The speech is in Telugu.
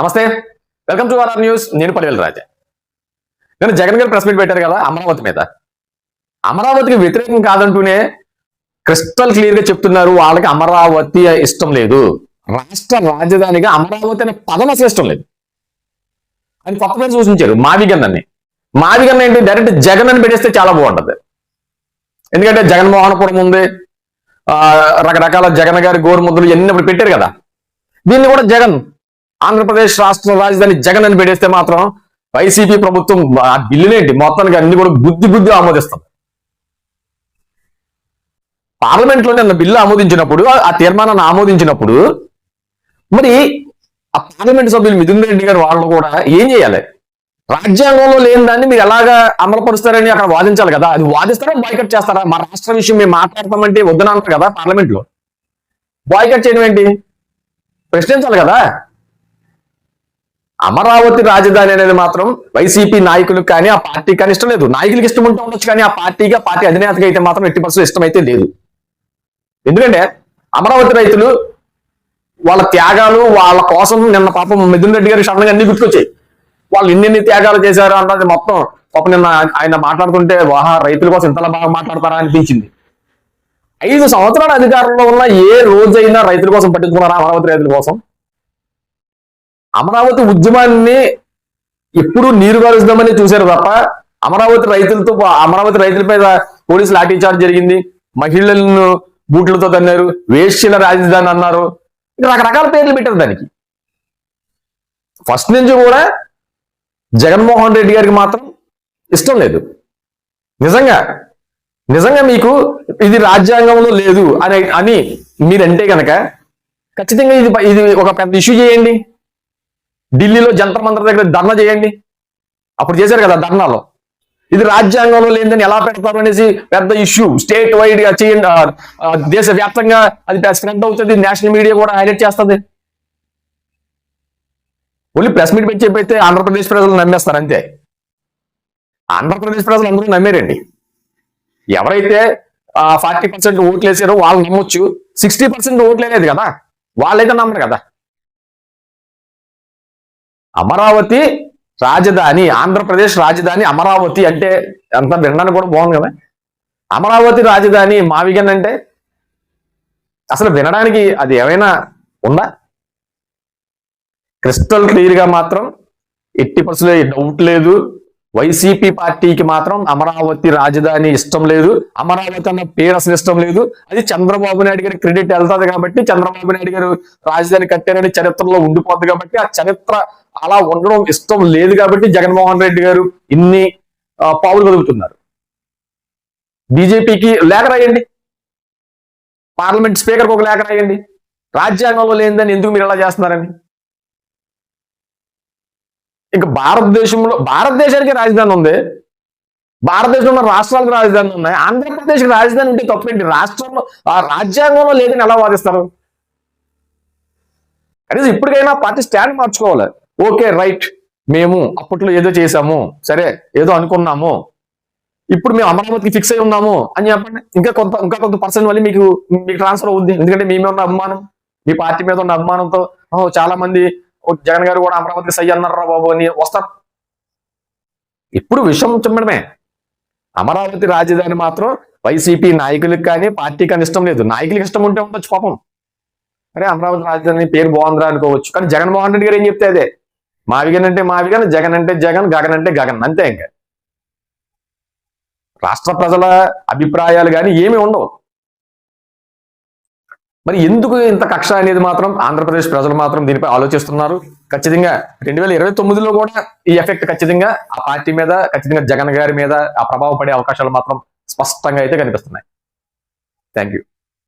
నమస్తే, వెల్కమ్ టు ఆర్ఆర్ న్యూస్. నేను పల్లెల రాజా. నేను జగన్ గారు ప్రెస్ మీట్ పెట్టారు కదా అమరావతి మీద. అమరావతికి వ్యతిరేకం కాదంటూనే క్రిస్టల్ క్లియర్ గా చెప్తున్నారు, వాళ్ళకి అమరావతి ఇష్టం లేదు, రాష్ట్ర రాజధానిగా అమరావతి అనే పదం అసలు ఇష్టం లేదు అని కొత్త పేరు సూచించారు. మావిగన్నని ఏంటి, డైరెక్ట్ జగన్ అని పెట్టేస్తే చాలా బాగుంటది. ఎందుకంటే జగన్మోహనపురం ఉంది, రకరకాల జగన్ గారి గోరుముద్దులు ఎన్ని పెట్టారు కదా. దీన్ని కూడా జగన్, ఆంధ్రప్రదేశ్ రాష్ట్ర రాజధాని జగన్ అని పెట్టేస్తే మాత్రం వైసీపీ ప్రభుత్వం ఆ బిల్లునేంటి మొత్తానికి అన్ని కూడా బుద్ధి ఆమోదిస్తుంది. పార్లమెంట్ లో నిన్న బిల్లు ఆమోదించినప్పుడు, ఆ తీర్మానాన్ని ఆమోదించినప్పుడు మరి ఆ పార్లమెంట్ సభ్యులు మిథున్ రెడ్డి గారు వాళ్ళు కూడా ఏం చేయాలి? రాజ్యాంగంలో లేని దాన్ని మీరు ఎలాగా అమలుపరుస్తారని అక్కడ వాదించాలి కదా. అది వాదిస్తారా, బాయ్కట్ చేస్తారా? మా రాష్ట్ర విషయం మేము మాట్లాడతామంటే వద్దనంటారు కదా పార్లమెంట్ లో. బాయ్కట్ చేయడం ఏంటి? ప్రశ్నించాలి కదా. అమరావతి రాజధాని అనేది మాత్రం వైసీపీ నాయకులకు కానీ ఆ పార్టీకి కానీ ఇష్టం లేదు. నాయకులకు ఇష్టం ఉంటే ఉండొచ్చు, కానీ ఆ పార్టీకి, ఆ పార్టీ అధినేతగా అయితే మాత్రం 80% ఇష్టం అయితే లేదు. ఎందుకంటే అమరావతి రైతులు వాళ్ళ త్యాగాలు, వాళ్ళ కోసం నిన్న పాపం మిథున్ రెడ్డి గారి సడన్గా అన్ని గుర్తుకొచ్చాయి. వాళ్ళు ఎన్ని త్యాగాలు చేశారు అన్నది మొత్తం పాపం నిన్న ఆయన మాట్లాడుతుంటే వాహా రైతుల కోసం ఇంతలా బాగా మాట్లాడతారా అనిపించింది. 5 సంవత్సరాల అధికారంలో ఉన్న ఏ రోజైనా రైతుల కోసం పట్టించుకున్నారా? అమరావతి రైతుల కోసం. అమరావతి ఉద్యమాన్ని ఎప్పుడు నీరు గారుస్తామని చూశారు తప్ప అమరావతి రైతులపై పోలీసు లాఠీ చార్జ్ జరిగింది, మహిళలను బూట్లతో తన్నారు, వేశ్యల రాజధాని అన్నారు, రకరకాల పేర్లు పెట్టారు దానికి. ఫస్ట్ నుంచి కూడా జగన్మోహన్ రెడ్డి గారికి మాత్రం ఇష్టం లేదు. నిజంగా మీకు ఇది రాజ్యాంగంలో లేదు అని మీరంటే కనుక ఖచ్చితంగా ఇది ఒక పెద్ద ఇష్యూ చేయండి. ఢిల్లీలో జంతర్ మంతర్ దగ్గర ధర్నా చేయండి. అప్పుడు చేశారు కదా ధర్నాలో. ఇది రాజ్యాంగంలో లేదని ఎలా పెడతారు అనేసి పెద్ద ఇష్యూ స్టేట్ వైడ్ గా చేయండి. దేశవ్యాప్తంగా అది స్ప్రెడ్ అవుతుంది, నేషనల్ మీడియా కూడా హైలైట్ చేస్తుంది. ఓన్లీ ప్రెస్ మీట్ పెట్టి చెప్పైతే ఆంధ్రప్రదేశ్ ప్రజలు నమ్మేస్తారు అంతే. ఆంధ్రప్రదేశ్ ప్రజలు అందరూ నమ్మేరండి. ఎవరైతే 40% ఓట్లు వేసారో వాళ్ళు నమ్మొచ్చు, 60% ఓట్లు వేయలేదు కదా వాళ్ళైతే నమ్మరు కదా. అమరావతి రాజధాని, ఆంధ్రప్రదేశ్ రాజధాని అమరావతి అంటే అంత వినడానికి కూడా బాగుంది కదా. అమరావతి రాజధాని మావిగన్ అంటే అసలు వినడానికి అది ఏమైనా ఉందా? క్రిస్టల్ క్లియర్ గా మాత్రం 80% డౌట్ లేదు. వైసీపీ పార్టీకి మాత్రం అమరావతి రాజధాని ఇష్టం లేదు, అమరావతి అన్న పేరు అసలు ఇష్టం లేదు. అది చంద్రబాబు నాయుడు గారి క్రెడిట్ వెళ్తుంది కాబట్టి, చంద్రబాబు నాయుడు గారు రాజధాని కట్టారని చరిత్రలో ఉండిపోద్ది కాబట్టి, ఆ చరిత్ర అలా ఉండడం ఇష్టం లేదు కాబట్టి జగన్మోహన్ రెడ్డి గారు ఇన్ని పావులు కదుపుతున్నారు. బీజేపీకి లేఖ రాయండి, పార్లమెంట్ స్పీకర్కి ఒక లేఖ రాయండి, రాజ్యాంగంలో లేనిదని ఎందుకు మీరు ఇలా చేస్తున్నారని. ఇంకా భారతదేశానికి రాజధాని ఉంది, భారతదేశంలో ఉన్న రాష్ట్రాలకు రాజధాని ఉన్నాయి, ఆంధ్రప్రదేశ్కి రాజధాని ఉంటే తప్పేంటి? రాష్ట్రంలో రాజ్యాంగంలో లేదని ఎలా వాదిస్తారు? కనీసం ఇప్పటికైనా పార్టీ స్టాండ్ మార్చుకోవాలి. ఓకే రైట్, మేము అప్పట్లో ఏదో చేసాము, సరే ఏదో అనుకున్నాము, ఇప్పుడు మేము అమరావతికి ఫిక్స్ అయి ఉన్నాము అని చెప్పండి. ఇంకా కొంత పర్సెంట్ వల్ల మీకు ట్రాన్స్ఫర్ అవుద్ది. ఎందుకంటే మీ మీద ఉన్న అభిమానం, మీ పార్టీ మీద ఉన్న అభిమానంతో చాలా మంది జగన్ గారు కూడా అమరావతికి సై అన్నారా బాబు అని వస్తారు. ఇప్పుడు విషయం చెప్పడమే. అమరావతి రాజధాని మాత్రం వైసీపీ నాయకులకు కానీ పార్టీకి కానీ ఇష్టం లేదు. నాయకులకు ఇష్టం ఉంటే ఉండొచ్చు పాపం, అరే అమరావతి రాజధాని పేరు బాగుందిరా అనుకోవచ్చు. కానీ జగన్మోహన్ రెడ్డి గారు ఏం చెప్తే అదే. మావిగన్ అంటే మావిగన్, జగన్ అంటే జగన్, గగన్ అంటే గగన్, అంతే. ఇంకా రాష్ట్ర ప్రజల అభిప్రాయాలు కానీ ఏమి ఉండవు. మరి ఎందుకు ఇంత కక్ష అనేది మాత్రం ఆంధ్రప్రదేశ్ ప్రజలు మాత్రం దీనిపై ఆలోచిస్తున్నారు. ఖచ్చితంగా 2029లో కూడా ఈ ఎఫెక్ట్ ఖచ్చితంగా ఆ పార్టీ మీద, ఖచ్చితంగా జగన్ గారి మీద ఆ ప్రభావం పడే అవకాశాలు మాత్రం స్పష్టంగా అయితే కనిపిస్తున్నాయి. Thank you.